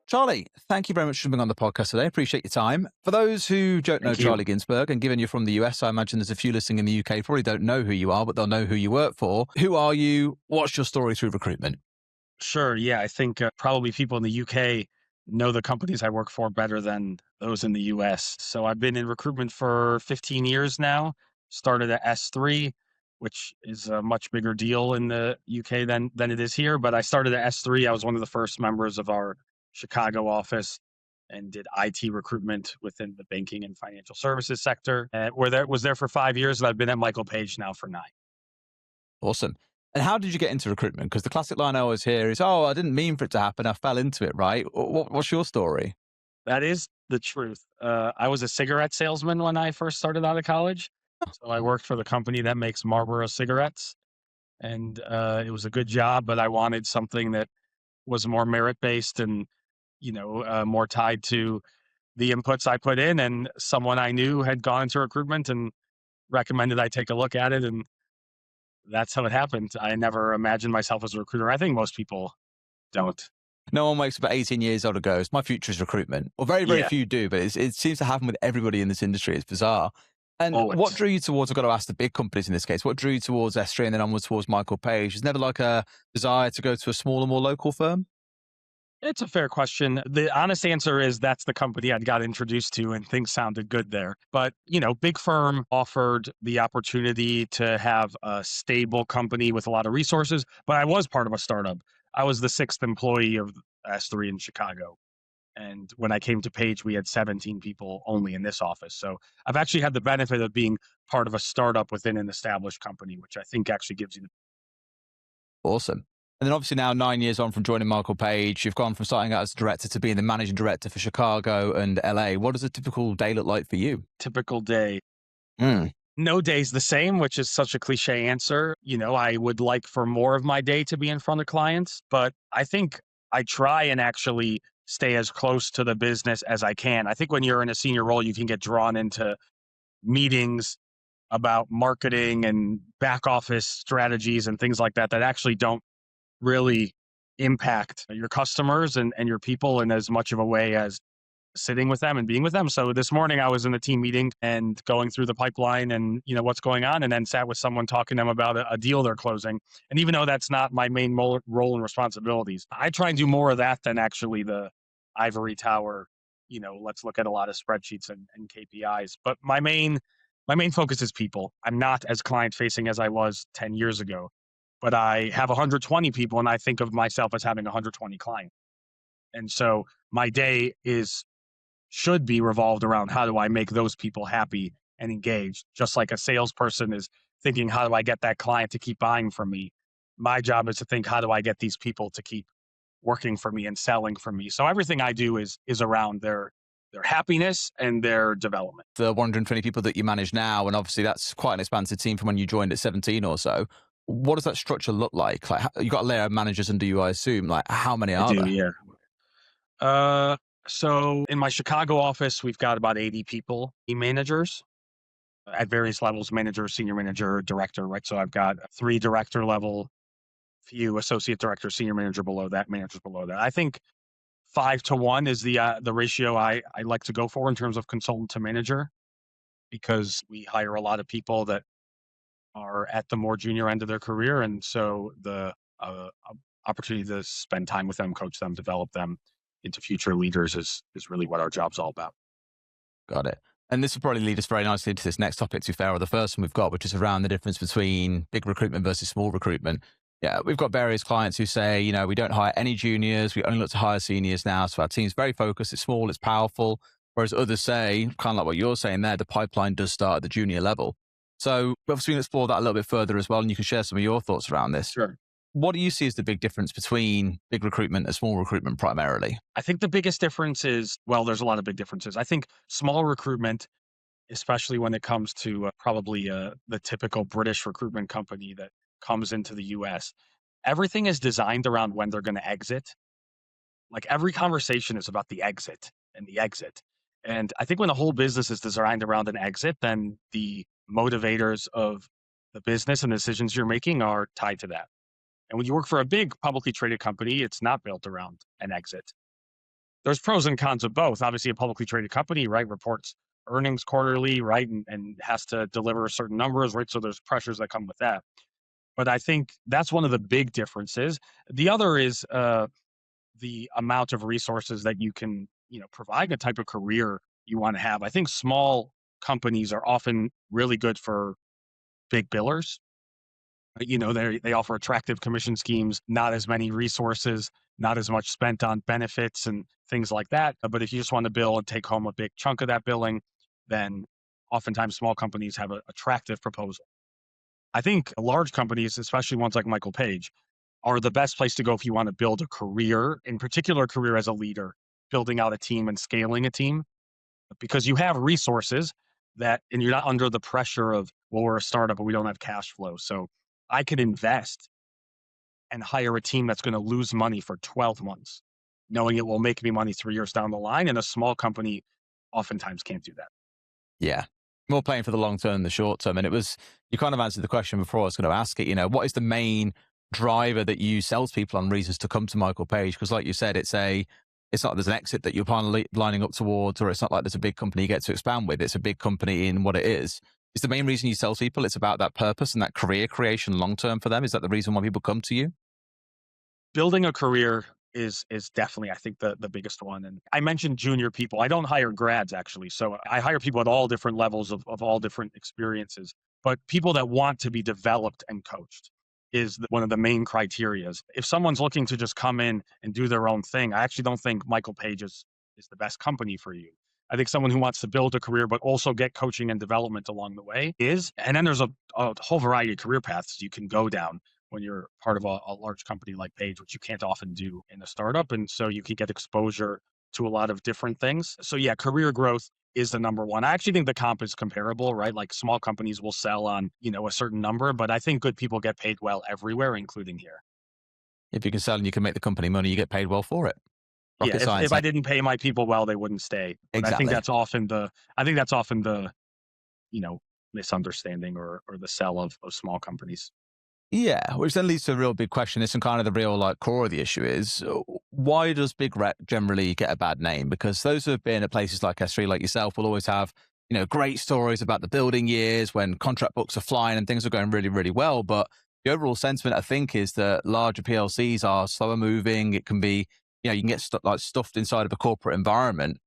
Charlie, thank you very much for being on the podcast today. Appreciate your time. For those who don't know Thank you. Charlie Ginzburg, and given you're from the US, I imagine there's a few listening in the UK probably don't know who you are, but they'll know who you work for. Who are you? What's your story through recruitment? Sure. Yeah, I think probably people in the UK know the companies I work for better than those in the US. So I've been in recruitment for 15 years now. Started at S3, which is a much bigger deal in the UK than it is here. But I started at S3. I was one of the first members of our Chicago office and did IT recruitment within the banking and financial services sector. And was there for 5 years, and I've been at Michael Page now for 9. Awesome. And how did you get into recruitment? Because the classic line I always hear is, oh, I didn't mean for it to happen. I fell into it, right? What's your story? That is the truth. I was a cigarette salesman when I first started out of college. So I worked for the company that makes Marlboro cigarettes, and it was a good job, but I wanted something that was more merit-based and, more tied to the inputs I put in. And someone I knew had gone into recruitment and recommended I take a look at it. And that's how it happened. I never imagined myself as a recruiter. I think most people don't. No one wakes up at 18 years old and goes, my future is recruitment. Well, very, very Yeah, few do, but it seems to happen with everybody in this industry. It's bizarre. And what always. drew you towards, I've got to ask the big companies in this case, what drew you towards S3 and then onwards towards Michael Page? Is never like a desire to go to a smaller, more local firm? It's a fair question. The honest answer is that's the company I'd got introduced to and things sounded good there. But, big firm offered the opportunity to have a stable company with a lot of resources, but I was part of a startup. I was the sixth employee of S3 in Chicago. And when I came to Page, we had 17 people only in this office. So I've actually had the benefit of being part of a startup within an established company, which I think actually gives you Awesome. And then obviously now 9 years on from joining Michael Page, you've gone from starting out as director to being the managing director for Chicago and LA. What does a typical day look like for you? typical day. Mm. No day's the same, which is such a cliche answer. I would like for more of my day to be in front of clients, but I think I try and actually stay as close to the business as I can. I think when you're in a senior role, you can get drawn into meetings about marketing and back office strategies and things like that actually don't really impact your customers and your people in as much of a way as sitting with them and being with them. So this morning I was in a team meeting and going through the pipeline and what's going on, and then sat with someone talking to them about a deal they're closing. And even though that's not my main role and responsibilities, I try and do more of that than actually the ivory tower. Let's look at a lot of spreadsheets and KPIs. But my main focus is people. I'm not as client facing as I was 10 years ago, but I have 120 people and I think of myself as having 120 clients. And so my day should be revolved around how do I make those people happy and engaged, just like a salesperson is thinking, how do I get that client to keep buying from me? My job is to think, how do I get these people to keep working for me and selling for me? So everything I do is around their happiness and their development. The 120 people that you manage now, and obviously that's quite an expansive team from when you joined at 17 or so. What does that structure look like? Like you got a layer of managers under you, I assume. Like how many I are do, there? yeah. So in my Chicago office, we've got about 80 people, managers at various levels, manager, senior manager, director, right? So I've got 3 director level, few associate director, senior manager below that, managers below that. I think 5 to 1 is the ratio I like to go for in terms of consultant to manager, because we hire a lot of people that are at the more junior end of their career. And so the opportunity to spend time with them, coach them, develop them into future leaders is really what our job's all about. Got it. And this will probably lead us very nicely into this next topic, to be fair, or the first one we've got, which is around the difference between big recruitment versus small recruitment. Yeah, we've got various clients who say, we don't hire any juniors. We only look to hire seniors now. So our team's very focused. It's small, it's powerful. Whereas others say, kind of like what you're saying there, the pipeline does start at the junior level. So obviously we can explore that a little bit further as well. And you can share some of your thoughts around this. Sure. What do you see as the big difference between big recruitment and small recruitment primarily? I think the biggest difference is, well, there's a lot of big differences. I think small recruitment, especially when it comes to probably the typical British recruitment company that comes into the US, everything is designed around when they're going to exit. Like every conversation is about the exit and the exit. And I think when the whole business is designed around an exit, then the motivators of the business and the decisions you're making are tied to that. And when you work for a big publicly traded company, it's not built around an exit. there's pros and cons of both. Obviously, a publicly traded company, right, reports earnings quarterly, right, and has to deliver certain numbers, right? So there's pressures that come with that. But I think that's one of the big differences. The other is the amount of resources that you can, provide, the type of career you want to have. I think small companies are often really good for big billers. They offer attractive commission schemes, not as many resources, not as much spent on benefits and things like that. But if you just want to bill and take home a big chunk of that billing, then oftentimes small companies have an attractive proposal. I think large companies, especially ones like Michael Page, are the best place to go if you want to build a career, in particular, a career as a leader, building out a team and scaling a team, because you have resources and you're not under the pressure of, well, we're a startup but we don't have cash flow. So I can invest and hire a team that's going to lose money for 12 months, knowing it will make me money 3 years down the line. And a small company oftentimes can't do that. Yeah. More playing for the long term than the short term. And you kind of answered the question before I was going to ask it, what is the main driver that you salespeople on reasons to come to Michael Page? Because like you said, it's not there's an exit that you're finally lining up towards, or it's not like there's a big company you get to expand with. It's a big company in what it is. Is the main reason you sell people, it's about that purpose and that career creation long term for them? Is that the reason why people come to you? Building a career is definitely, I think, the biggest one. And I mentioned junior people. I don't hire grads, actually. So I hire people at all different levels of all different experiences, but people that want to be developed and coached is one of the main criterias. If someone's looking to just come in and do their own thing, I actually don't think Michael Page is the best company for you. I think someone who wants to build a career but also get coaching and development along the way is. And then there's a whole variety of career paths you can go down when you're part of a large company like Page, which you can't often do in a startup. And so you can get exposure to a lot of different things. So yeah, career growth is the number one. I actually think the comp is comparable, right? Like small companies will sell on, a certain number, but I think good people get paid well everywhere, including here. If you can sell and you can make the company money, you get paid well for it. Yeah, Rocket if science, I eh? didn't pay my people well, they wouldn't stay. But Exactly. I think that's often the, you know, misunderstanding or the sell of small companies. Yeah, which then leads to a real big question. This and kind of the real core of the issue is why does big rec generally get a bad name? Because those who have been at places like S3, like yourself, will always have great stories about the building years when contract books are flying and things are going really, really well. But the overall sentiment, I think, is that larger PLCs are slower moving. It can be, you can get stuffed inside of a corporate environment.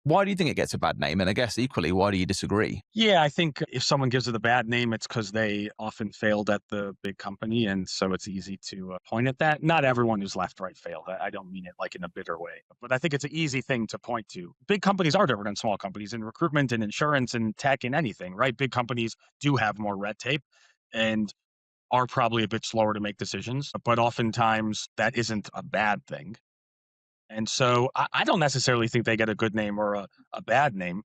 Why do you think it gets a bad name? And I guess equally, why do you disagree? Yeah, I think if someone gives it a bad name, it's because they often failed at the big company. And so it's easy to point at that. Not everyone who's left, right, failed. I don't mean it like in a bitter way, but I think it's an easy thing to point to. Big companies are different than small companies in recruitment and insurance and tech and anything, right? Big companies do have more red tape and are probably a bit slower to make decisions, but oftentimes that isn't a bad thing. And so I don't necessarily think they get a good name or a bad name.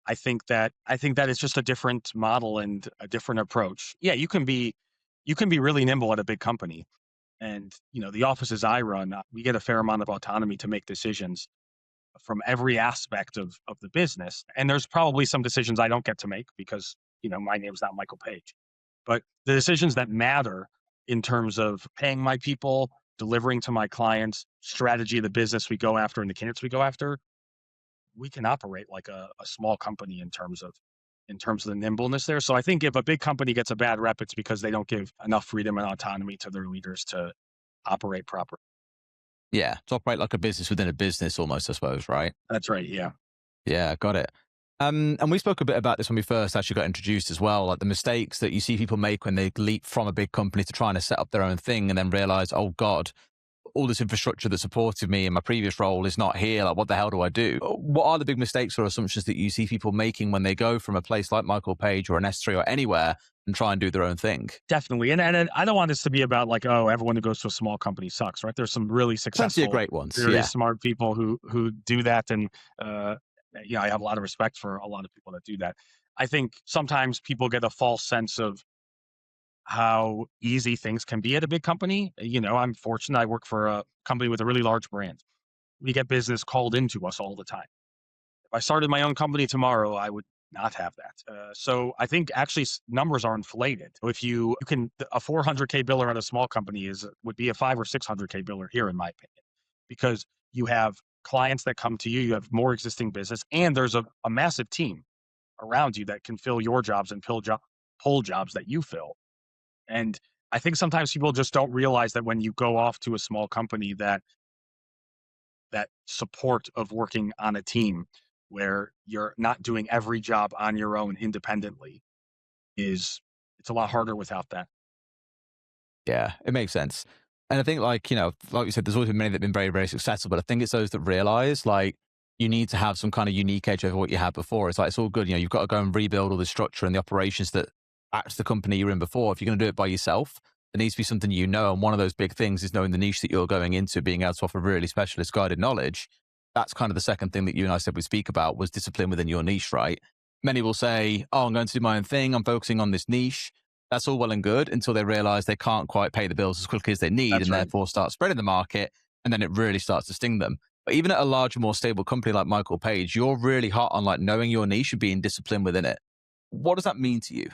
I think that it's just a different model and a different approach. Yeah, you can be really nimble at a big company. And the offices I run, we get a fair amount of autonomy to make decisions from every aspect of the business. And there's probably some decisions I don't get to make because, my name's not Michael Page. But the decisions that matter in terms of paying my people, delivering to my clients, strategy of the business we go after and the candidates we go after, we can operate like a small company in terms of the nimbleness there. So I think if a big company gets a bad rep, it's because they don't give enough freedom and autonomy to their leaders to operate properly. Yeah, to operate like a business within a business almost, I suppose, right? That's right. Yeah. Yeah, got it. And we spoke a bit about this when we first actually got introduced as well, like the mistakes that you see people make when they leap from a big company to trying to set up their own thing and then realize, oh God, all this infrastructure that supported me in my previous role is not here. Like, what the hell do I do? What are the big mistakes or assumptions that you see people making when they go from a place like Michael Page or an S3 or anywhere and try and do their own thing? Definitely. And I don't want this to be about like, oh, everyone who goes to a small company sucks, right? There's some really Plenty of successful, great ones. very Yeah. smart people who do that. And uh I have a lot of respect for a lot of people that do that. I think sometimes people get a false sense of how easy things can be at a big company. I'm fortunate I work for a company with a really large brand. We get business called into us all the time. If I started my own company tomorrow, I would not have that. So I think actually numbers are inflated. If you can, a 400K biller at a small company would be a 5 or 600K biller here, in my opinion, because you have clients that come to you, you have more existing business, and there's a massive team around you that can fill your jobs and pull jobs that you fill. And I think sometimes people just don't realize that when you go off to a small company, that support of working on a team where you're not doing every job on your own independently is it's a lot harder without that. Yeah, it makes sense. And I think, like, like you said, there's always been many that have been very, very successful, but I think it's those that realize, like, you need to have some kind of unique edge over what you had before. It's like, it's all good. You've got to go and rebuild all the structure and the operations that acts the company you're in before. If you're going to do it by yourself, there needs to be something you know. And one of those big things is knowing the niche that you're going into, being able to offer really specialist guided knowledge. That's kind of the second thing that you and I said we speak about was discipline within your niche, right? Many will say, oh, I'm going to do my own thing. I'm focusing on this niche. That's all well and good until they realize they can't quite pay the bills as quickly as they need That's and right. therefore start spreading the market. And then it really starts to sting them. But even at a larger, more stable company like Michael Page, you're really hot on like knowing your niche and being disciplined within it. What does that mean to you?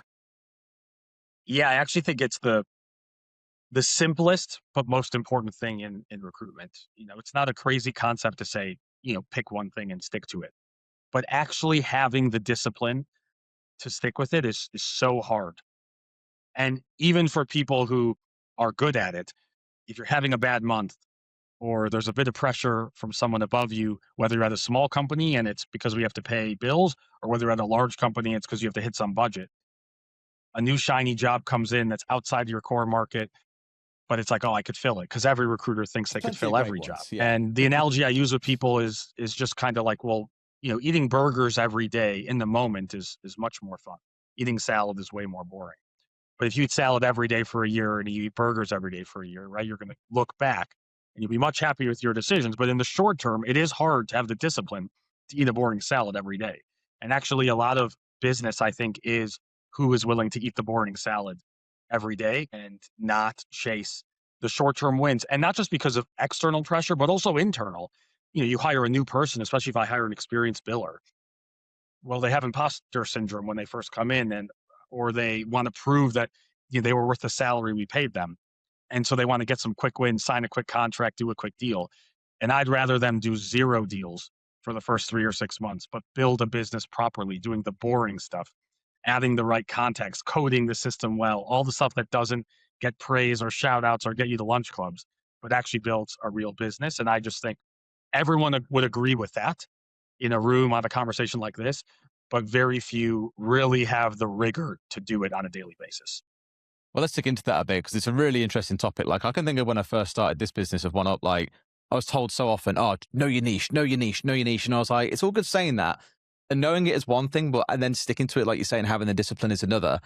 Yeah, I actually think it's the simplest but most important thing in recruitment. It's not a crazy concept to say, pick one thing and stick to it. But actually having the discipline to stick with it is so hard. And even for people who are good at it, if you're having a bad month or there's a bit of pressure from someone above you, whether you're at a small company and it's because we have to pay bills, or whether you're at a large company and it's because you have to hit some budget, a new shiny job comes in that's outside your core market, but it's like, oh, I could fill it because every recruiter thinks There's they could plenty of fill great every job. ones. Yeah. And the analogy I use with people is just kind of like, well, eating burgers every day in the moment is much more fun. Eating salad is way more boring. But if you eat salad every day for a year and you eat burgers every day for a year, right, you're going to look back and you'll be much happier with your decisions. But in the short term, it is hard to have the discipline to eat a boring salad every day. And actually, a lot of business, I think, is who is willing to eat the boring salad every day and not chase the short term wins. And not just because of external pressure, but also internal. You hire a new person, especially if I hire an experienced biller. Well, they have imposter syndrome when they first come in, or they want to prove that they were worth the salary we paid them. And so they want to get some quick wins, sign a quick contract, do a quick deal. And I'd rather them do 0 deals for the first 3 or 6 months, but build a business properly, doing the boring stuff, adding the right context, coding the system well, all the stuff that doesn't get praise or shout outs or get you to lunch clubs, but actually builds a real business. And I just think everyone would agree with that in a room on a conversation like this, but very few really have the rigor to do it on a daily basis. Well, let's dig into that a bit because it's a really interesting topic. Like, I can think of when I first started this business of One Up, like, I was told so often, oh, know your niche, know your niche, know your niche. And I was like, it's all good saying that. And knowing it is one thing, but and then sticking to it, like you say, and having the discipline is another.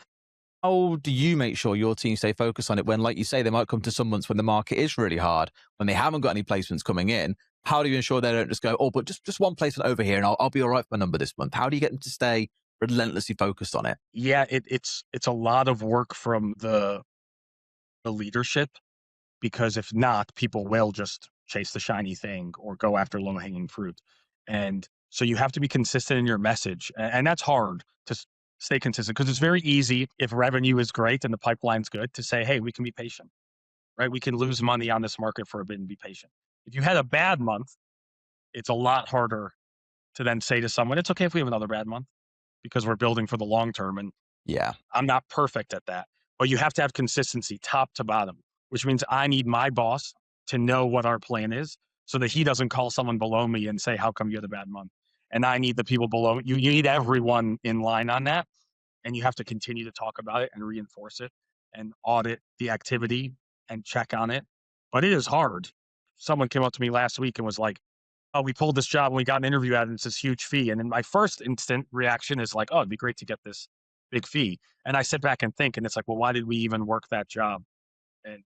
How do you make sure your team stay focused on it when, like you say, they might come to some months when the market is really hard, when they haven't got any placements coming in? How do you ensure they don't just go, oh, but just one placement over here and I'll be all right for my number this month? How do you get them to stay relentlessly focused on it? Yeah, it's a lot of work from the leadership, because if not, people will just chase the shiny thing or go after low hanging fruit. And so you have to be consistent in your message. And that's hard to stay consistent because it's very easy if revenue is great and the pipeline's good to say, hey, we can be patient, right? We can lose money on this market for a bit and be patient. If you had a bad month, it's a lot harder to then say to someone, it's okay if we have another bad month because we're building for the long term. And Yeah. I'm not perfect at that, but you have to have consistency top to bottom, which means I need my boss to know what our plan is so that he doesn't call someone below me and say, how come you had a bad month? And I need the people below you. You need everyone in line on that. And you have to continue to talk about it and reinforce it and audit the activity and check on it. But it is hard. Someone came up to me last week and was like, oh, we pulled this job and we got an interview out and it's this huge fee. And then my first instant reaction is like, oh, it'd be great to get this big fee. And I sit back and think, and it's like, well, why did we even work that job and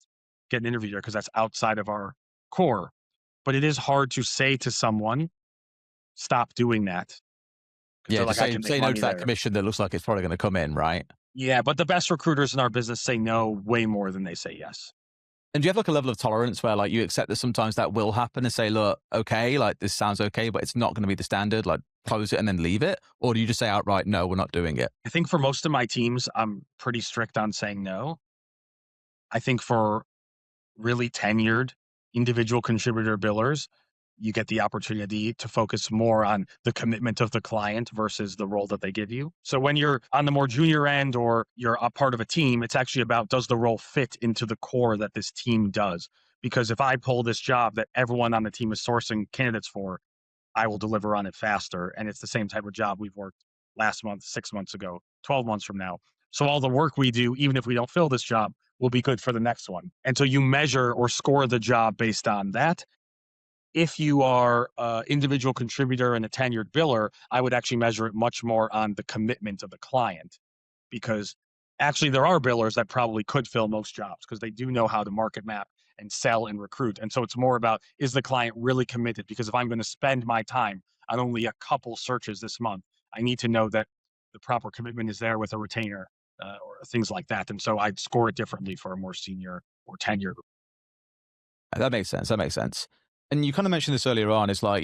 get an interview there? Because that's outside of our core. But it is hard to say to someone, stop doing that. Because Yeah, they're just like, I can make say no money to that there. commission that looks like it's probably going to come in, right? Yeah, but the best recruiters in our business say no way more than they say yes. And do you have like a level of tolerance where like you accept that sometimes that will happen and say, look, okay, like this sounds okay, but it's not going to be the standard, like close it and then leave it? Or do you just say outright, no, we're not doing it? I think for most of my teams, I'm pretty strict on saying no. I think for really tenured individual contributor billers, you get the opportunity to focus more on the commitment of the client versus the role that they give you. So when you're on the more junior end or you're a part of a team, it's actually about, does the role fit into the core that this team does? Because if I pull this job that everyone on the team is sourcing candidates for, I will deliver on it faster. And it's the same type of job we've worked last month, 6 months ago, 12 months from now. So all the work we do, even if we don't fill this job, will be good for the next one. And so you measure or score the job based on that. If you are an individual contributor and a tenured biller, I would actually measure it much more on the commitment of the client, because actually there are billers that probably could fill most jobs because they do know how to market map and sell and recruit. And so it's more about, is the client really committed? Because if I'm going to spend my time on only a couple searches this month, I need to know that the proper commitment is there with a retainer or things like that. And so I'd score it differently for a more senior or tenured. That makes sense. That makes sense. And you kind of mentioned this earlier on. It's like,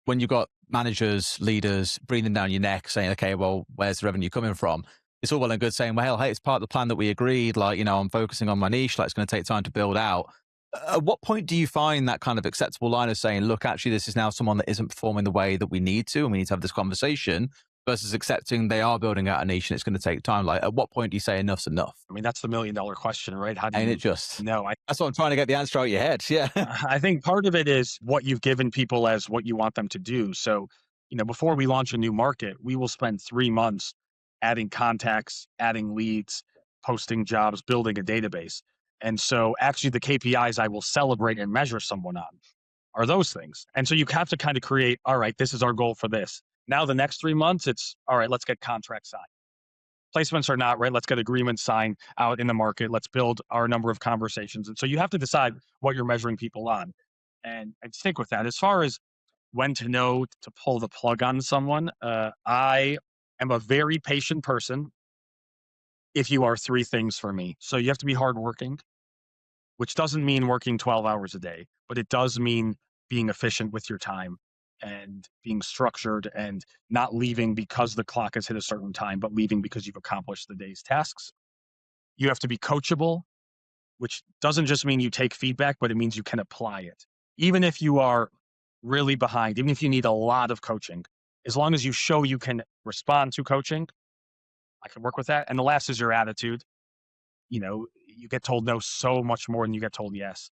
when you've got managers, leaders breathing down your neck saying, okay, well, where's the revenue coming from? It's all well and good saying, well, hey, it's part of the plan that we agreed. Like, I'm focusing on my niche. Like, it's going to take time to build out. At what point do you find that kind of acceptable line of saying, look, actually, this is now someone that isn't performing the way that we need to, and we need to have this conversation, versus accepting they are building out a niche and it's going to take time? Like, at what point do you say enough's enough? I mean, that's the $1 million question, right? How do Ain't you it just? know? That's what I'm trying to get the answer out of your head. Yeah. I think part of it is what you've given people as what you want them to do. So, before we launch a new market, we will spend 3 months adding contacts, adding leads, posting jobs, building a database. And so actually the KPIs I will celebrate and measure someone on are those things. And so you have to kind of create, all right, this is our goal for this. Now the next 3 months, it's all right, let's get contracts signed. Placements are not right. Let's get agreements signed out in the market. Let's build our number of conversations. And so you have to decide what you're measuring people on and stick with that. As far as when to know to pull the plug on someone, I am a very patient person if you are three things for me. So you have to be hardworking, which doesn't mean working 12 hours a day, but it does mean being efficient with your time and being structured and not leaving because the clock has hit a certain time, but leaving because you've accomplished the day's tasks. You have to be coachable, which doesn't just mean you take feedback, but it means you can apply it. Even if you are really behind, even if you need a lot of coaching, as long as you show you can respond to coaching, I can work with that. And the last is your attitude. You get told no so much more than you get told yes.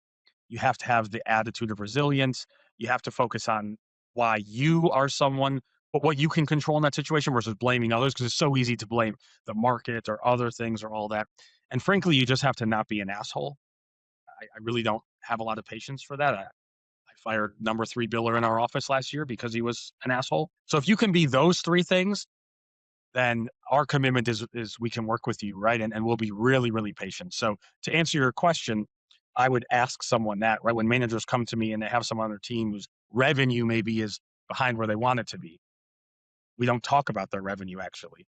You have to have the attitude of resilience. You have to focus on why you are someone, but what you can control in that situation versus blaming others, because it's so easy to blame the market or other things or all that. And frankly, you just have to not be an asshole. I really don't have a lot of patience for that. I fired number 3 biller in our office last year because he was an asshole. So if you can be those 3 things, then our commitment is we can work with you, right? And we'll be really, really patient. So to answer your question, I would ask someone that, right? When managers come to me and they have someone on their team whose revenue maybe is behind where they want it to be, we don't talk about their revenue actually.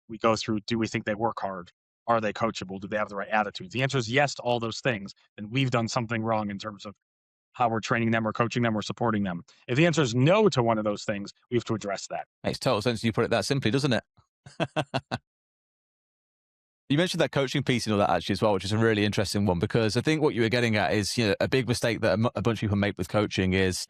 We go through, do we think they work hard? Are they coachable? Do they have the right attitude? If the answer is yes to all those things, then we've done something wrong in terms of how we're training them or coaching them or supporting them. If the answer is no to one of those things, we have to address that. Makes total sense. You put it that simply, doesn't it? You mentioned that coaching piece and all that actually as well, which is a really interesting one, because I think what you were getting at is, a big mistake that a bunch of people make with coaching is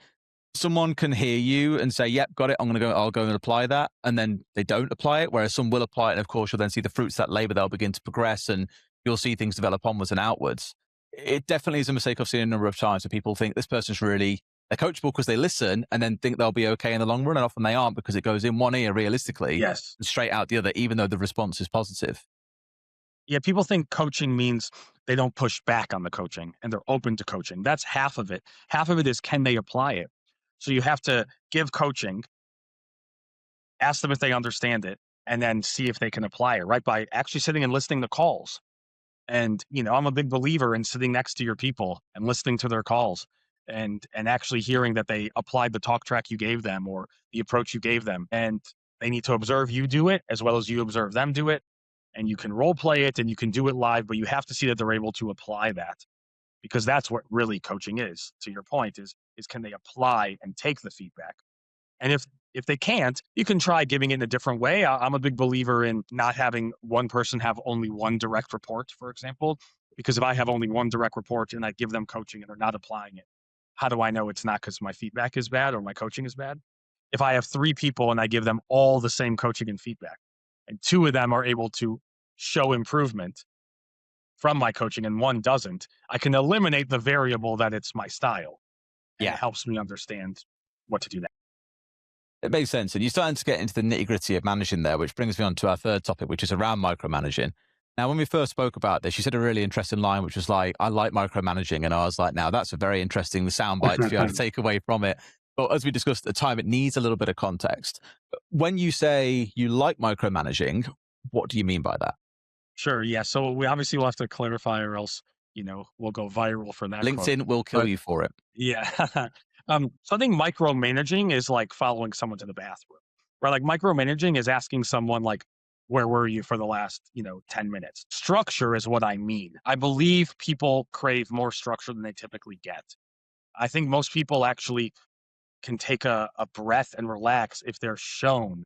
someone can hear you and say, yep, got it. I'll go and apply that. And then they don't apply it. Whereas some will apply it. And of course, you'll then see the fruits of that labor. They'll begin to progress and you'll see things develop onwards and outwards. It definitely is a mistake I've seen a number of times where people think this person's really, they're coachable because they listen and then think they'll be okay in the long run. And often they aren't, because it goes in one ear realistically Yes. and straight out the other, even though the response is positive. Yeah, people think coaching means they don't push back on the coaching and they're open to coaching. That's half of it. Half of it is, can they apply it? So you have to give coaching, ask them if they understand it, and then see if they can apply it, right? By actually sitting and listening to calls. And, I'm a big believer in sitting next to your people and listening to their calls and actually hearing that they applied the talk track you gave them or the approach you gave them. And they need to observe you do it as well as you observe them do it. And you can role play it and you can do it live, but you have to see that they're able to apply that, because that's what really coaching is. To your point is can they apply and take the feedback? And if they can't, you can try giving it in a different way. I'm a big believer in not having one person have only one direct report, for example, because if I have only one direct report and I give them coaching and they're not applying it, how do I know it's not because my feedback is bad or my coaching is bad? If I have 3 people and I give them all the same coaching and feedback, and 2 of them are able to show improvement from my coaching and 1 doesn't, I can eliminate the variable that it's my style, and it Yeah, helps me understand what to do next. it makes sense. And you're starting to get into the nitty gritty of managing there, which brings me on to our third topic, which is around micromanaging. Now, when we first spoke about this, you said a really interesting line, which was like, I like micromanaging. And I was like, now that's a very interesting soundbite to be able to take away from it. But as we discussed at the time, it needs a little bit of context. When you say you like micromanaging, what do you mean by that? Sure, yeah, so we obviously will have to clarify or else, we'll go viral for that quote. LinkedIn will kill But you for it. yeah. So I think micromanaging is like following someone to the bathroom, right? Like micromanaging is asking someone like, where were you for the last, 10 minutes? Structure is what I mean. I believe people crave more structure than they typically get. I think most people actually can take a breath and relax if they're shown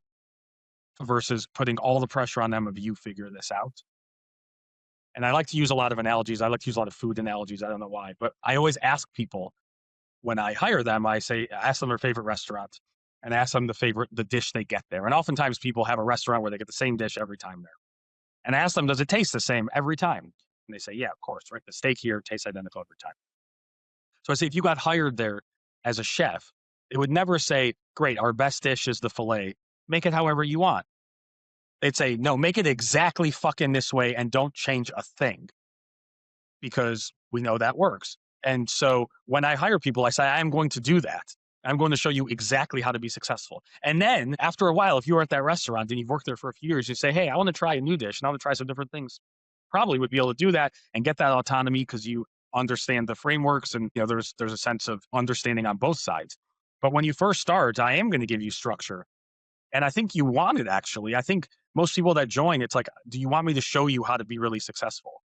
versus putting all the pressure on them of you figure this out. And I like to use a lot of analogies. I like to use a lot of food analogies. I don't know why, but I always ask people when I hire them, ask them their favorite restaurant and ask them the dish they get there. And oftentimes people have a restaurant where they get the same dish every time there. And I ask them, does it taste the same every time? And they say, yeah, of course, right? The steak here tastes identical every time. So I say, if you got hired there as a chef, it would never say, great, our best dish is the filet. Make it however you want. They'd say, no, make it exactly fucking this way and don't change a thing because we know that works. And so when I hire people, I say, I'm going to do that. I'm going to show you exactly how to be successful. And then after a while, if you were at that restaurant and you've worked there for a few years, you say, hey, I want to try a new dish and I want to try some different things. Probably would be able to do that and get that autonomy because you understand the frameworks and there's a sense of understanding on both sides. But when you first start, I am going to give you structure. And I think you want it actually. I think most people that join, it's like, do you want me to show you how to be really successful?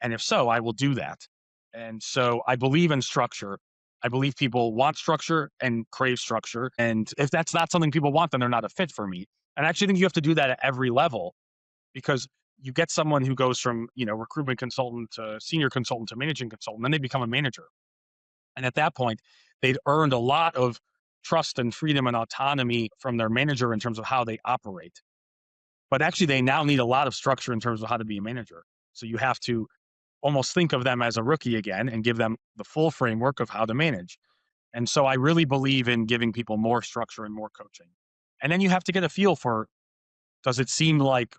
And if so, I will do that. And so I believe in structure. I believe people want structure and crave structure. And if that's not something people want, then they're not a fit for me. And I actually think you have to do that at every level because you get someone who goes from, recruitment consultant to senior consultant to managing consultant, then they become a manager. And at that point, they'd earned a lot of trust and freedom and autonomy from their manager in terms of how they operate. But actually, they now need a lot of structure in terms of how to be a manager. So you have to almost think of them as a rookie again and give them the full framework of how to manage. And so I really believe in giving people more structure and more coaching. And then you have to get a feel for, does it seem like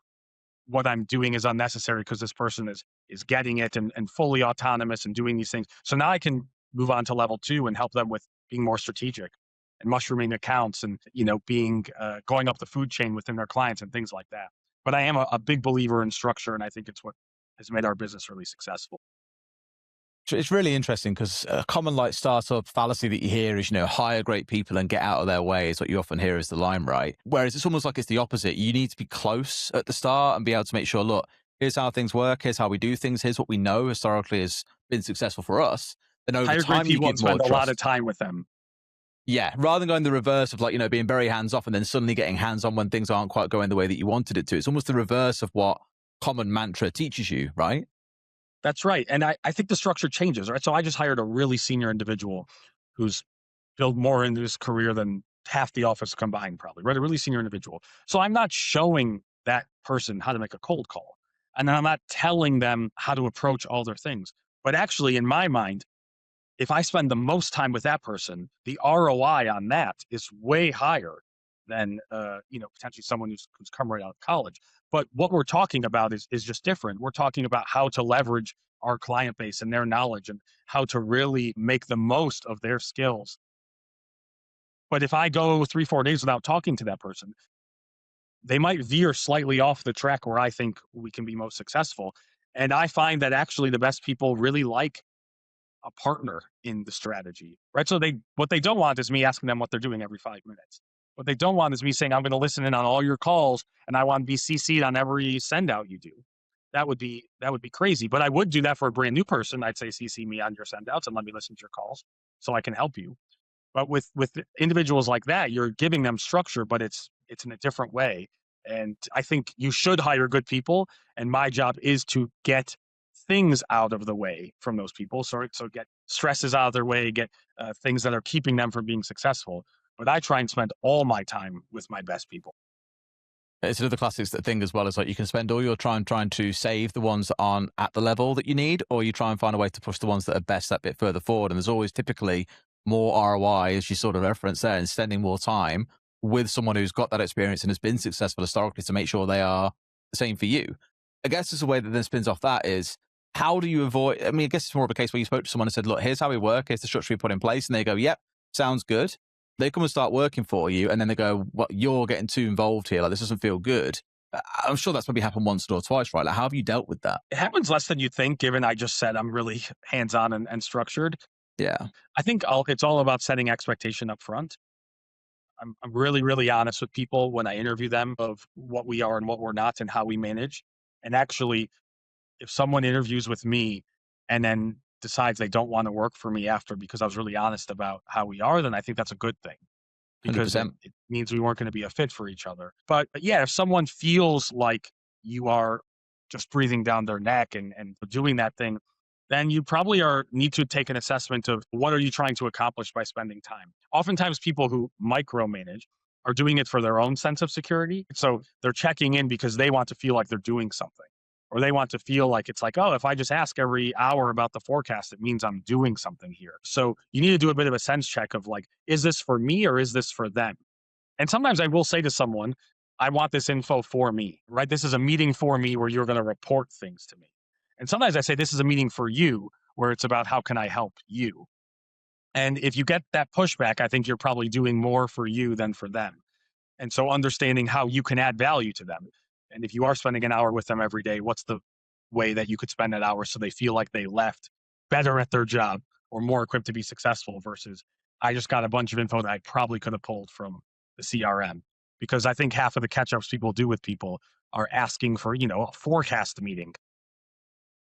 what I'm doing is unnecessary because this person is getting it and fully autonomous and doing these things. So now I can move on to level 2 and help them with being more strategic and mushrooming accounts and being going up the food chain within their clients and things like that. But I am a big believer in structure, and I think it's what has made our business really successful. It's really interesting because a common like startup fallacy that you hear is, hire great people and get out of their way is what you often hear as the line, right? Whereas it's almost like it's the opposite. You need to be close at the start and be able to make sure, look, here's how things work. Here's how we do things. Here's what we know historically has been successful for us. Then over Hire great time, you people and give more spend a lot of trust. time with them. Yeah, rather than going the reverse of like, being very hands off and then suddenly getting hands on when things aren't quite going the way that you wanted it to. It's almost the reverse of what common mantra teaches you, right? That's right. And I think the structure changes, right? So I just hired a really senior individual who's built more into his career than half the office combined, probably, right? A really senior individual. So I'm not showing that person how to make a cold call. And I'm not telling them how to approach all their things. But actually, in my mind, if I spend the most time with that person, the ROI on that is way higher than potentially someone who's come right out of college. But what we're talking about is just different. We're talking about how to leverage our client base and their knowledge and how to really make the most of their skills. But if I go 3-4 days without talking to that person, they might veer slightly off the track where I think we can be most successful. And I find that actually the best people really like a partner in the strategy, right? So what they don't want is me asking them what they're doing every 5 minutes. What they don't want is me saying, I'm going to listen in on all your calls and I want to be CC'd on every send out you do. That would be crazy. But I would do that for a brand new person. I'd say CC me on your send outs and let me listen to your calls so I can help you. But with individuals like that, you're giving them structure, but it's in a different way. And I think you should hire good people. And my job is to get things out of the way from those people. So get stresses out of their way, get things that are keeping them from being successful. But I try and spend all my time with my best people. It's another classic thing as well, as like you can spend all your time trying to save the ones that aren't at the level that you need, or you try and find a way to push the ones that are best that bit further forward. And there's always typically more ROI, as you sort of referenced there, and spending more time with someone who's got that experience and has been successful historically to make sure they are the same for you. I guess it's a way that then spins off that is, how do you avoid, I mean, I guess it's more of a case where you spoke to someone and said, look, here's how we work, here's the structure we put in place. And they go, yep, sounds good. They come and start working for you, and then they go, well, you're getting too involved here. Like, this doesn't feel good. I'm sure that's probably happened once or twice, right? Like, how have you dealt with that? It happens less than you think, given I just said I'm really hands-on and structured. Yeah. I think it's all about setting expectation up front. I'm really, really honest with people when I interview them of what we are and what we're not and how we manage. And actually, if someone interviews with me and then decides they don't want to work for me after because I was really honest about how we are, then I think that's a good thing, because it 100%. means we weren't going to be a fit for each other. But yeah, if someone feels like you are just breathing down their neck and doing that thing, then you probably need to take an assessment of what are you trying to accomplish by spending time. Oftentimes people who micromanage are doing it for their own sense of security. So they're checking in because they want to feel like they're doing something. Or they want to feel like it's like, oh, if I just ask every hour about the forecast, it means I'm doing something here. So you need to do a bit of a sense check of like, is this for me or is this for them? And sometimes I will say to someone, I want this info for me, right? This is a meeting for me where you're going to report things to me. And sometimes I say, this is a meeting for you where it's about how can I help you? And if you get that pushback, I think you're probably doing more for you than for them. And so understanding how you can add value to them. And if you are spending an hour with them every day, what's the way that you could spend that hour so they feel like they left better at their job or more equipped to be successful versus I just got a bunch of info that I probably could have pulled from the CRM. Because I think half of the catch-ups people do with people are asking for, a forecast meeting.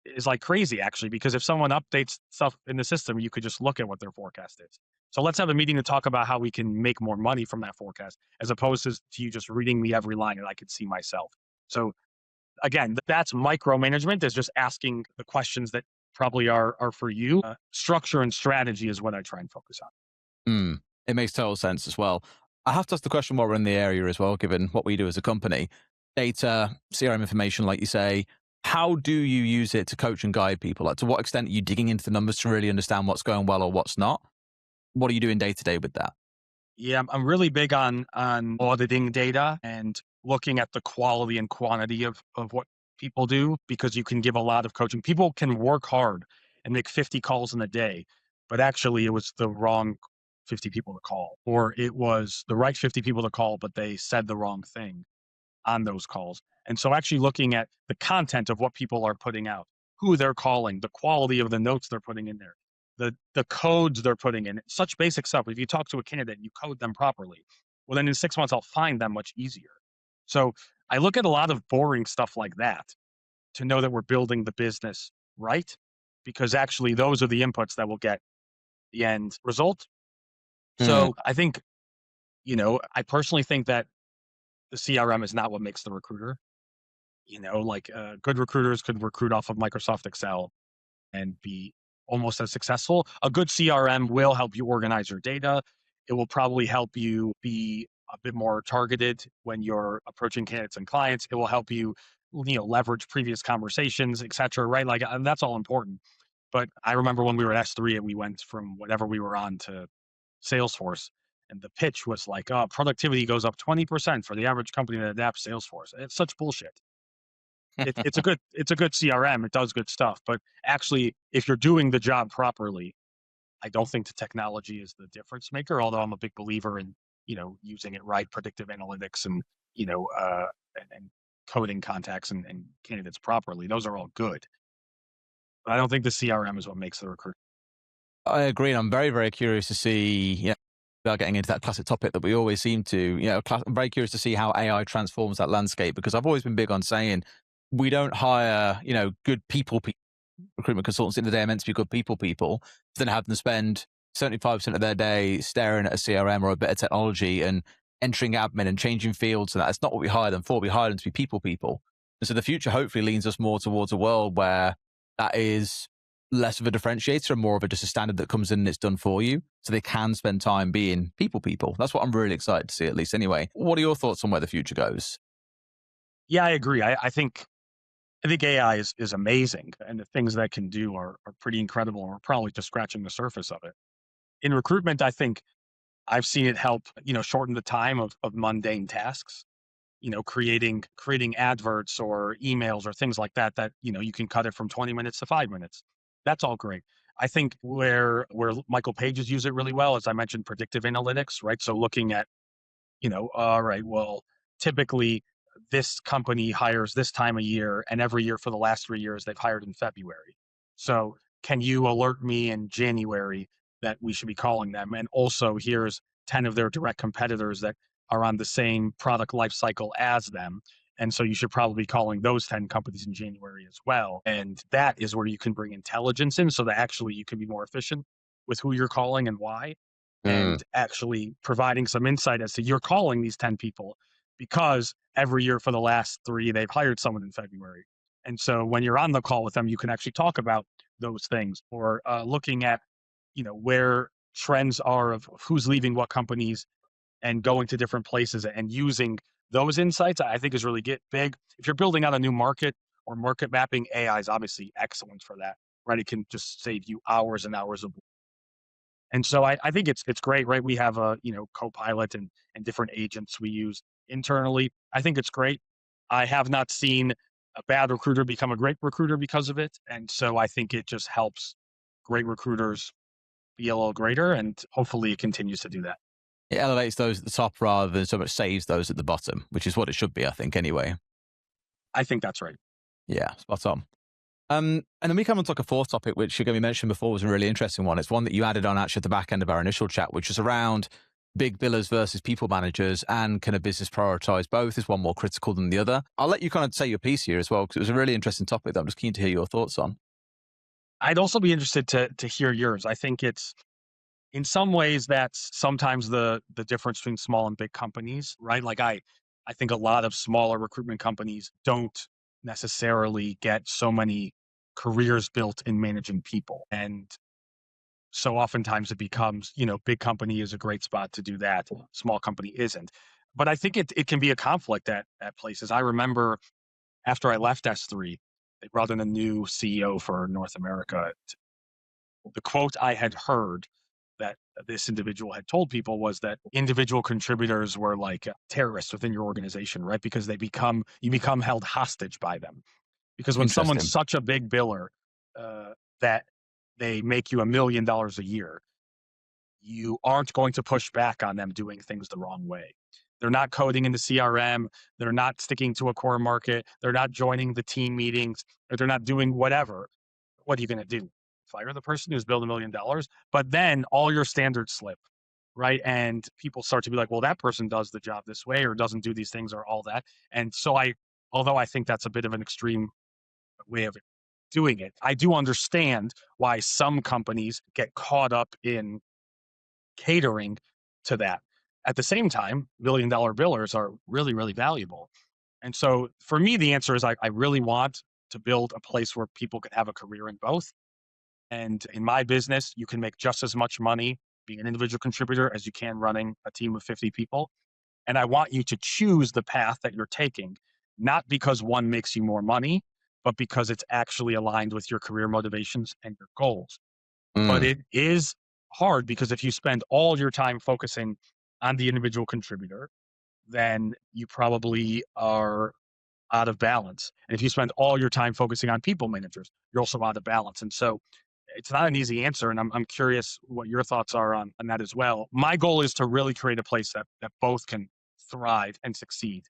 Is like crazy, actually, because if someone updates stuff in the system, you could just look at what their forecast is. So let's have a meeting to talk about how we can make more money from that forecast, as opposed to you just reading me every line and I could see myself. So again, that's micromanagement, is just asking the questions that probably are for you. Structure and strategy is what I try and focus on. It makes total sense as well. I have to ask the question while we're in the area as well, given what we do as a company. Data, CRM information, like you say, how do you use it to coach and guide people? Like, to what extent are you digging into the numbers to really understand what's going well or what's not? What are you doing day to day with that? Yeah, I'm really big on auditing data and looking at the quality and quantity of what people do, because you can give a lot of coaching. People can work hard and make 50 calls in a day, but actually it was the wrong 50 people to call, or it was the right 50 people to call, but they said the wrong thing on those calls. And so actually looking at the content of what people are putting out, who they're calling, the quality of the notes they're putting in there, the codes they're putting in, such basic stuff. If you talk to a candidate and you code them properly, well, then in 6 months, I'll find them much easier. So I look at a lot of boring stuff like that to know that we're building the business right, because actually those are the inputs that will get the end result. Mm. So I think, I personally think that the CRM is not what makes the recruiter. Like good recruiters could recruit off of Microsoft Excel and be almost as successful. A good CRM will help you organize your data. It will probably help you be a bit more targeted when you're approaching candidates and clients. It will help you, leverage previous conversations, et cetera, right? Like, and that's all important. But I remember when we were at S3 and we went from whatever we were on to Salesforce, and the pitch was like, oh, productivity goes up 20% for the average company that adapts Salesforce. It's such bullshit. It's a good CRM. It does good stuff, but actually, if you're doing the job properly, I don't think the technology is the difference maker. Although I'm a big believer in using it right, predictive analytics, and and coding contacts and candidates properly. Those are all good, but I don't think the CRM is what makes the recruit. I agree. And I'm very, very curious to see, without getting into that classic topic that we always seem to, I'm very curious to see how AI transforms that landscape, because I've always been big on saying we don't hire, good recruitment consultants in the day are meant to be good people, then have them spend 75% of their day staring at a CRM or a bit of technology and entering admin and changing fields. And that's not what we hire them for. We hire them to be people. And so the future hopefully leans us more towards a world where that is less of a differentiator and more of a just a standard that comes in and it's done for you. So they can spend time being people. That's what I'm really excited to see, at least anyway. What are your thoughts on where the future goes? Yeah, I agree. I think AI is amazing, and the things that it can do are pretty incredible. And we're probably just scratching the surface of it. In recruitment, I think I've seen it help, shorten the time of mundane tasks. Creating adverts or emails or things like that, you can cut it from 20 minutes to 5 minutes. That's all great. I think where Michael Pages use it really well, as I mentioned, predictive analytics, right? So looking at, all right, well, typically this company hires this time of year, and every year for the last 3 years, they've hired in February. So can you alert me in January that we should be calling them? And also, here's 10 of their direct competitors that are on the same product life cycle as them. And so you should probably be calling those 10 companies in January as well. And that is where you can bring intelligence in so that actually you can be more efficient with who you're calling and why, Mm. and actually providing some insight as to you're calling these 10 people because every year for the last 3 they've hired someone in February. And so when you're on the call with them, you can actually talk about those things, or looking at, where trends are of who's leaving what companies and going to different places and using those insights, I think is really get big. If you're building out a new market or market mapping, AI is obviously excellent for that, right? It can just save you hours and hours of. And so I think it's great, right? We have a, Copilot and different agents we use internally. I think it's great. I have not seen a bad recruiter become a great recruiter because of it. And so I think it just helps great recruiters be a little greater, and hopefully it continues to do that. It elevates those at the top rather than so much saves those at the bottom, which is what it should be, I think, anyway. I think that's right. Yeah, spot on. And then we come on to like a fourth topic, which you're going to be mentioned before, was a really interesting one. It's one that you added on actually at the back end of our initial chat, which is around big billers versus people managers, and can a business prioritize both? Is one more critical than the other? I'll let you kind of say your piece here as well, because it was a really interesting topic that I'm just keen to hear your thoughts on. I'd also be interested to hear yours. I think it's in some ways that's sometimes the difference between small and big companies, right? Like I think a lot of smaller recruitment companies don't necessarily get so many careers built in managing people. And so oftentimes it becomes, big company is a great spot to do that. Small company isn't. But I think it can be a conflict at places. I remember after I left S3, they brought in a new CEO for North America. The quote I had heard that this individual had told people was that individual contributors were like terrorists within your organization, right? Because you become held hostage by them. Because when someone's Interesting. such a big biller that they make you $1 million a year, you aren't going to push back on them doing things the wrong way. They're not coding in the CRM. They're not sticking to a core market. They're not joining the team meetings, or they're not doing whatever. What are you going to do? Fire the person who's billed $1 million? But then all your standards slip, right? And people start to be like, well, that person does the job this way or doesn't do these things or all that. And so although I think that's a bit of an extreme way of doing it, I do understand why some companies get caught up in catering to that. At the same time, $1 million billers are really, really valuable. And so for me, the answer is I really want to build a place where people can have a career in both. And in my business, you can make just as much money being an individual contributor as you can running a team of 50 people. And I want you to choose the path that you're taking, not because one makes you more money, but because it's actually aligned with your career motivations and your goals. But Mm. it is hard because if you spend all your time focusing on the individual contributor, then you probably are out of balance. And if you spend all your time focusing on people managers, you're also out of balance. And so it's not an easy answer. And I'm curious what your thoughts are on that as well. My goal is to really create a place that both can thrive and succeed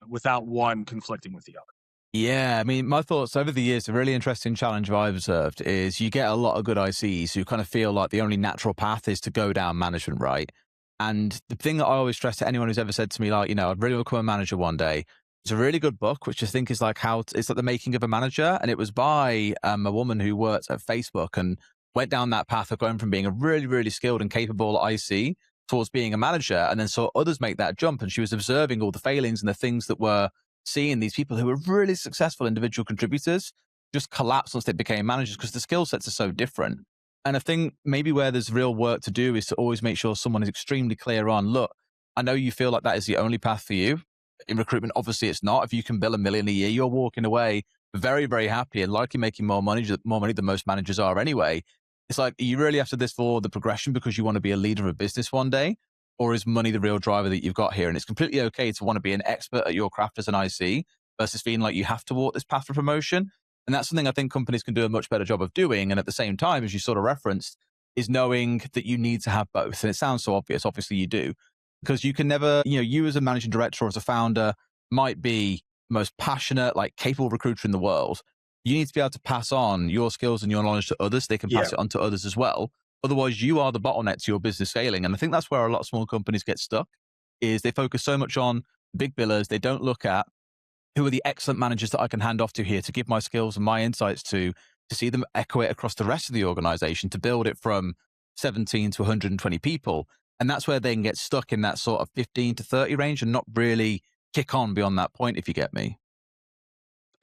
without one conflicting with the other. Yeah, I mean, my thoughts over the years, a really interesting challenge I've observed is you get a lot of good ICs who kind of feel like the only natural path is to go down management, right? And the thing that I always stress to anyone who's ever said to me, like, I'd really become a manager one day, it's a really good book, which I think is like it's like the making of a manager. And it was by a woman who worked at Facebook and went down that path of going from being a really, really skilled and capable IC towards being a manager, and then saw others make that jump. And she was observing all the failings and the things that were seeing these people who were really successful individual contributors just collapsed once they became managers because the skill sets are so different. And I think maybe where there's real work to do is to always make sure someone is extremely clear on, look, I know you feel like that is the only path for you. In recruitment, obviously it's not. If you can bill $1 million a year, you're walking away very, very happy and likely making more money than most managers are anyway. It's like, are you really after this for the progression because you want to be a leader of a business one day? Or is money the real driver that you've got here? And it's completely okay to want to be an expert at your craft as an IC versus feeling like you have to walk this path for promotion. And that's something I think companies can do a much better job of doing. And at the same time, as you sort of referenced, is knowing that you need to have both. And it sounds so obvious. Obviously you do, because you can never, you as a managing director or as a founder might be the most passionate, like capable recruiter in the world. You need to be able to pass on your skills and your knowledge to others. They can pass it on to others as well. Otherwise, you are the bottleneck to your business scaling. And I think that's where a lot of small companies get stuck, is they focus so much on big billers. They don't look at who are the excellent managers that I can hand off to here to give my skills and my insights to see them echo it across the rest of the organization, to build it from 17 to 120 people. And that's where they can get stuck in that sort of 15 to 30 range and not really kick on beyond that point, if you get me.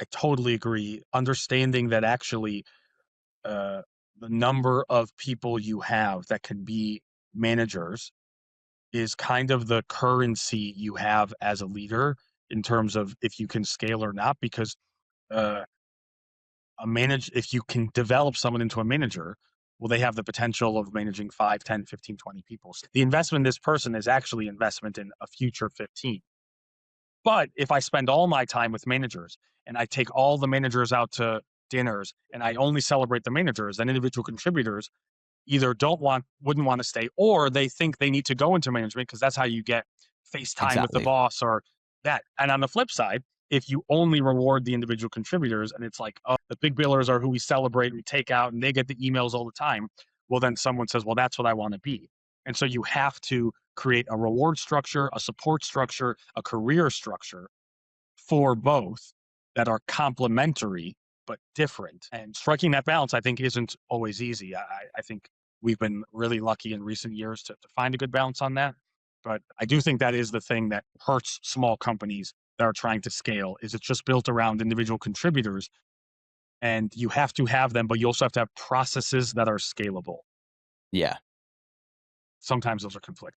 I totally agree. Understanding that actually the number of people you have that can be managers is kind of the currency you have as a leader in terms of if you can scale or not. Because uh, if you can develop someone into a manager, well, they have the potential of managing 5, 10, 15, 20 people. So the investment in this person is actually investment in a future 15. But if I spend all my time with managers and I take all the managers out to dinners and I only celebrate the managers, then individual contributors either wouldn't want to stay, or they think they need to go into management because that's how you get FaceTime with the Exactly. boss or that. And on the flip side, if you only reward the individual contributors and it's like, oh, the big billers are who we celebrate, we take out, and they get the emails all the time. Well, then someone says, well, that's what I want to be. And so you have to create a reward structure, a support structure, a career structure for both that are complementary but different. And striking that balance, I think, isn't always easy. I think we've been really lucky in recent years to find a good balance on that. But I do think that is the thing that hurts small companies that are trying to scale, is it's just built around individual contributors. And you have to have them, but you also have to have processes that are scalable. Yeah. Sometimes those are conflicting.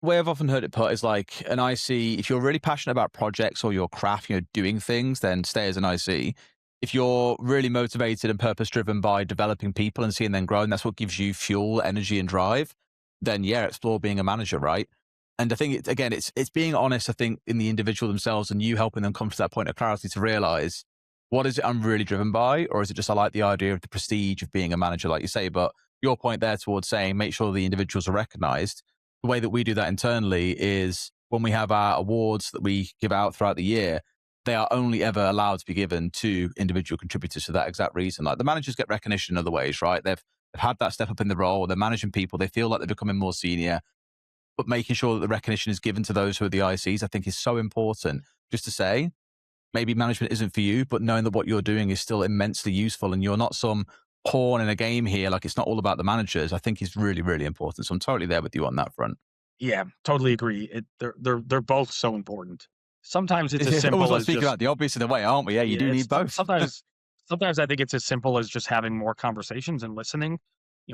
Way I've often heard it put is like an IC, if you're really passionate about projects or your craft, doing things, then stay as an IC. If you're really motivated and purpose driven by developing people and seeing them grow, and that's what gives you fuel, energy, and drive, then yeah, explore being a manager, right? And I think it's being honest, I think, in the individual themselves and you helping them come to that point of clarity to realize, what is it I'm really driven by? Or is it just I like the idea of the prestige of being a manager, like you say? But your point there towards saying make sure the individuals are recognized, the way that we do that internally is when we have our awards that we give out throughout the year, they are only ever allowed to be given to individual contributors for that exact reason. Like the managers get recognition in other ways, right? They've had that step up in the role, they're managing people, they feel like they're becoming more senior, but making sure that the recognition is given to those who are the ICs, I think is so important. Just to say, maybe management isn't for you, but knowing that what you're doing is still immensely useful and you're not some pawn in a game here, like it's not all about the managers, I think is really, really important. So I'm totally there with you on that front. Yeah, totally agree. They're both so important. Sometimes it's as Almost simple like as speaking just about the obvious in a way, aren't we? Yeah, you yeah. do It's need both. sometimes I think it's as simple as just having more conversations and listening.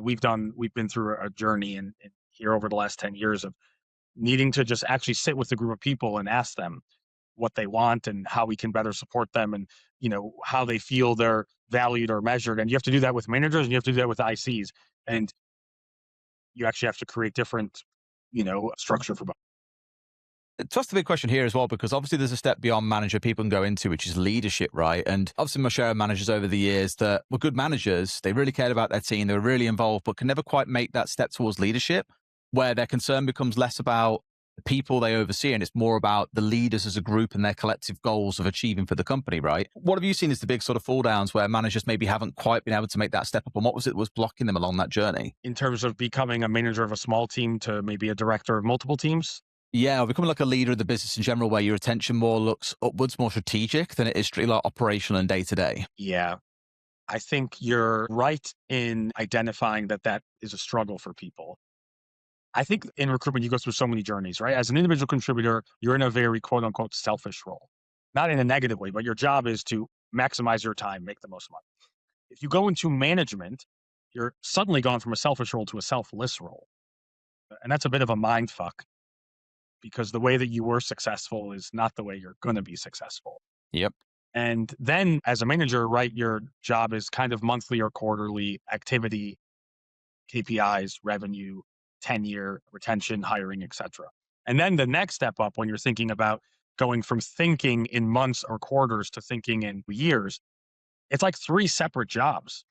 We've been through a journey in here over the last 10 years of needing to just actually sit with a group of people and ask them what they want and how we can better support them and how they feel they're valued or measured. And you have to do that with managers and you have to do that with ICs. And you actually have to create different structure for both. That's the big question here as well, because obviously there's a step beyond manager people can go into, which is leadership, right? And obviously my share of managers over the years that were good managers, they really cared about their team, they were really involved, but can never quite make that step towards leadership, where their concern becomes less about the people they oversee and it's more about the leaders as a group and their collective goals of achieving for the company, right? What have you seen as the big sort of fall downs where managers maybe haven't quite been able to make that step up? And what was it that was blocking them along that journey? In terms of becoming a manager of a small team to maybe a director of multiple teams. Yeah, or becoming like a leader of the business in general, where your attention more looks upwards, more strategic than it is strictly like operational and day to day. Yeah, I think you're right in identifying that that is a struggle for people. I think in recruitment, you go through so many journeys, right? As an individual contributor, you're in a very quote unquote selfish role. Not in a negative way, but your job is to maximize your time, make the most money. If you go into management, you're suddenly gone from a selfish role to a selfless role. And that's a bit of a mind fuck because the way that you were successful is not the way you're going to be successful. Yep. And then as a manager, right, your job is kind of monthly or quarterly activity, KPIs, revenue, tenure, retention, hiring, etc. And then the next step up when you're thinking about going from thinking in months or quarters to thinking in years, it's like three separate jobs.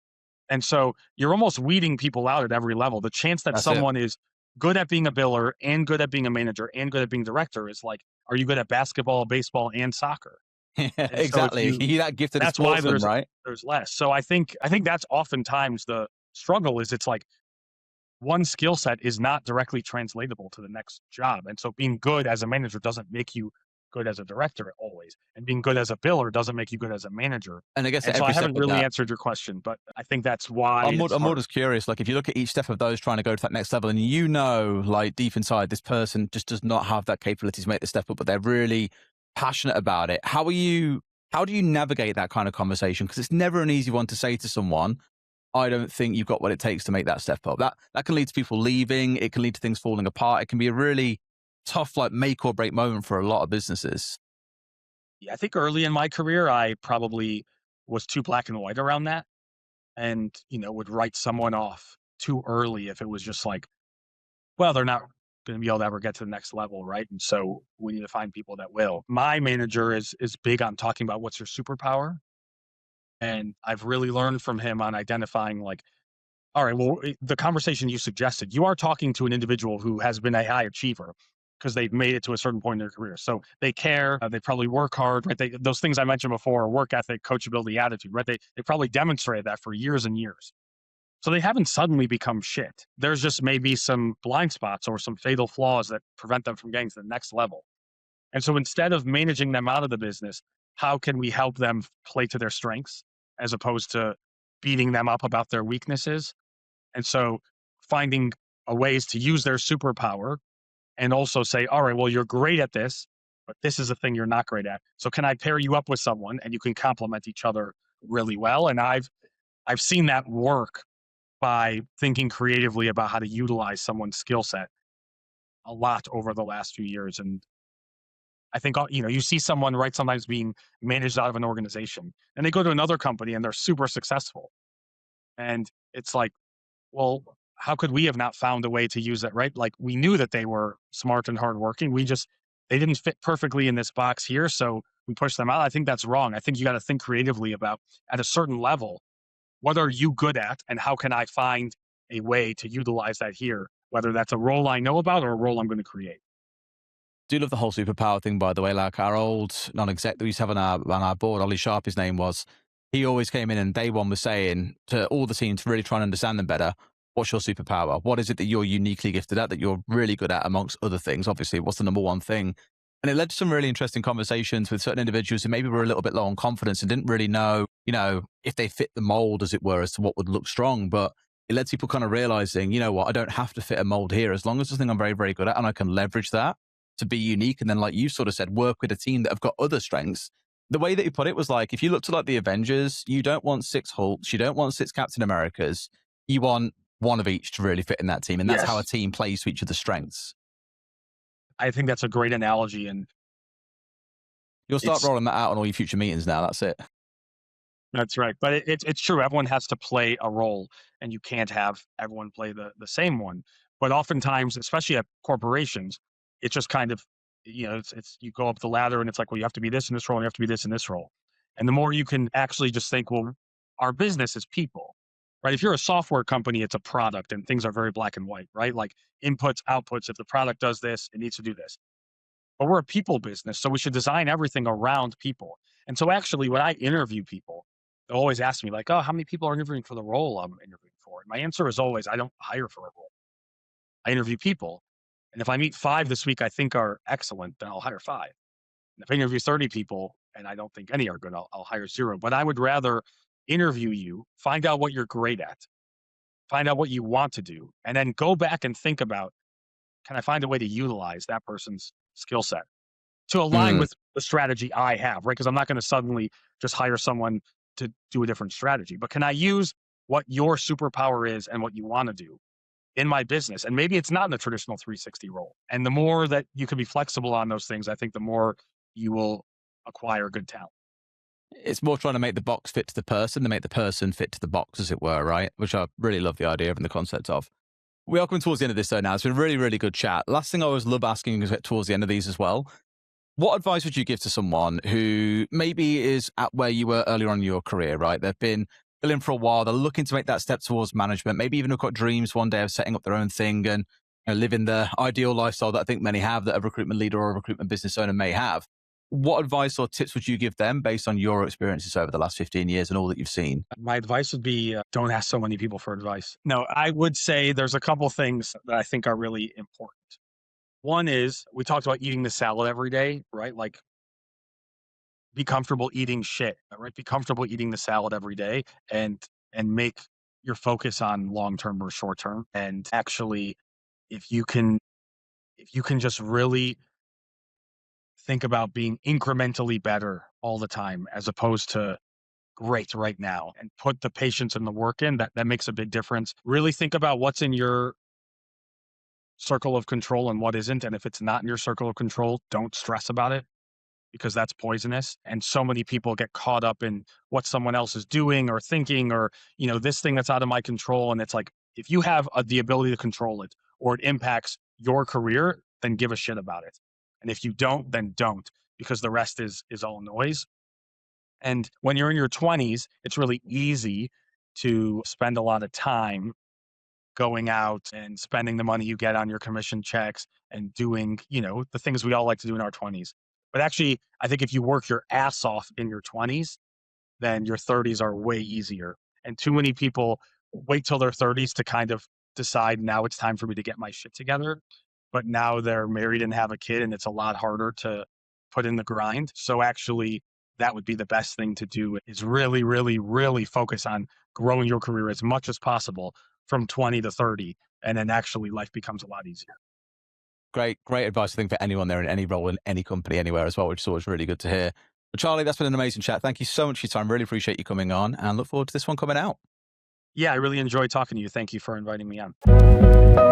And so you're almost weeding people out at every level. The chance that That's it. someone is good at being a biller and good at being a manager and good at being director is like, are you good at basketball, baseball, and soccer? Yeah, And so if exactly. you, You're that gifted a that's why sportsman, right? there's less. So I think that's oftentimes the struggle is it's like one skill set is not directly translatable to the next job. And so being good as a manager doesn't make you good as a director always. And being good as a biller doesn't make you good as a manager. And I guess And at so I every step haven't of really that, answered your question, but I think that's why I'm more, it's I'm more hard. just curious. Like, if you look at each step of those trying to go to that next level, and you know, like deep inside, this person just does not have that capability to make the step up, but they're really passionate about it. How do you navigate that kind of conversation? Because it's never an easy one to say to someone, I don't think you've got what it takes to make that step up. That can lead to people leaving. It can lead to things falling apart. It can be a really tough, like make or break moment for a lot of businesses. Yeah, I think early in my career, I probably was too black and white around that and, would write someone off too early if it was just like, well, they're not going to be able to ever get to the next level, right? And so we need to find people that will. My manager is big on talking about what's your superpower, and I've really learned from him on identifying like, all right, well, the conversation you suggested, you are talking to an individual who has been a high achiever because they've made it to a certain point in their career. So they care, they probably work hard, right? Those things I mentioned before, work ethic, coachability, attitude, right? They probably demonstrated that for years and years. So they haven't suddenly become shit. There's just maybe some blind spots or some fatal flaws that prevent them from getting to the next level. And so instead of managing them out of the business, how can we help them play to their strengths as opposed to beating them up about their weaknesses? And so finding a ways to use their superpower and also say, all right, well, you're great at this, but this is a thing you're not great at. So can I pair you up with someone and you can complement each other really well? And I've seen that work by thinking creatively about how to utilize someone's skill set a lot over the last few years. And I think, you see someone, right, sometimes being managed out of an organization and they go to another company and they're super successful. And it's like, well, how could we have not found a way to use that, right? Like we knew that they were smart and hardworking. They didn't fit perfectly in this box here. So we pushed them out. I think that's wrong. I think you got to think creatively about at a certain level, what are you good at and how can I find a way to utilize that here, whether that's a role I know about or a role I'm going to create. Do love the whole superpower thing, by the way. Like our old non-exec that we used to have on our board, Ollie Sharp, his name was. He always came in and day one was saying to all the teams to really try and understand them better. What's your superpower? What is it that you're uniquely gifted at that you're really good at amongst other things? Obviously, what's the number one thing? And it led to some really interesting conversations with certain individuals who maybe were a little bit low on confidence and didn't really know, if they fit the mold, as it were, as to what would look strong. But it led people kind of realizing, you know what, I don't have to fit a mold here as long as it's something I'm very, very good at and I can leverage that to be unique. And then, like you sort of said, work with a team that have got other strengths. The way that you put it was like, if you look to like the Avengers, you don't want 6 Hulks, you don't want 6 Captain Americas, you want one of each to really fit in that team. And that's how a Yes. team plays to each other's strengths. I think that's a great analogy. And You'll start it's, rolling that out on all your future meetings now. That's it. that's right. But it's true. Everyone has to play a role and you can't have everyone play the same one. But oftentimes, especially at corporations, it's just kind of, it's you go up the ladder and it's like, well, you have to be this in this role and you have to be this in this role. And the more you can actually just think, well, our business is people, right? If you're a software company, it's a product and things are very black and white, right? Like inputs, outputs. If the product does this, it needs to do this. But we're a people business, so we should design everything around people. And so actually, when I interview people, they always ask me like, "Oh, how many people are interviewing for the role I'm interviewing for?" And my answer is always, "I don't hire for a role. I interview people. And if I meet 5 this week I think are excellent, then I'll hire 5. And if I interview 30 people and I don't think any are good, I'll hire 0. But I would rather interview you, find out what you're great at, find out what you want to do, and then go back and think about, can I find a way to utilize that person's skill set? to align Mm. with the strategy I have, right? Because I'm not going to suddenly just hire someone to do a different strategy, but can I use what your superpower is and what you want to do in my business? And maybe it's not in the traditional 360 role. And the more that you can be flexible on those things, I think the more you will acquire good talent. It's more trying to make the box fit to the person than make the person fit to the box, as it were, right? Which I really love the idea of and the concept of. We are coming towards the end of this, though, now. It's been a really, really good chat. Last thing I always love asking is towards the end of these as well. What advice would you give to someone who maybe is at where you were earlier on in your career, right? They've been filling for a while. They're looking to make that step towards management, maybe even have got dreams one day of setting up their own thing and living the ideal lifestyle that I think many have, that a recruitment leader or a recruitment business owner may have. What advice or tips would you give them based on your experiences over the last 15 years and all that you've seen? My advice would be don't ask so many people for advice. No, I would say there's a couple things that I think are really important. One is we talked about eating the salad every day, right? Like be comfortable eating shit, right? Be comfortable eating the salad every day and make your focus on long term or short term. And actually, if you can just really think about being incrementally better all the time as opposed to great right now and put the patience and the work in, that makes a big difference. Really think about what's in your circle of control and what isn't. And if it's not in your circle of control, don't stress about it because that's poisonous. And so many people get caught up in what someone else is doing or thinking or, this thing that's out of my control. And it's like, if you have the ability to control it or it impacts your career, then give a shit about it. And if you don't, then don't, because the rest is all noise. And when you're in your 20s, it's really easy to spend a lot of time going out and spending the money you get on your commission checks and doing, the things we all like to do in our 20s. But actually, I think if you work your ass off in your 20s, then your 30s are way easier. And too many people wait till their 30s to kind of decide now it's time for me to get my shit together. But now they're married and have a kid, and it's a lot harder to put in the grind. So actually, that would be the best thing to do is really, really, really focus on growing your career as much as possible from 20 to 30. And then actually life becomes a lot easier. Great advice, I think, for anyone there in any role in any company anywhere as well, which is always really good to hear. But Charlie, that's been an amazing chat. Thank you so much for your time. Really appreciate you coming on and look forward to this one coming out. Yeah, I really enjoyed talking to you. Thank you for inviting me on.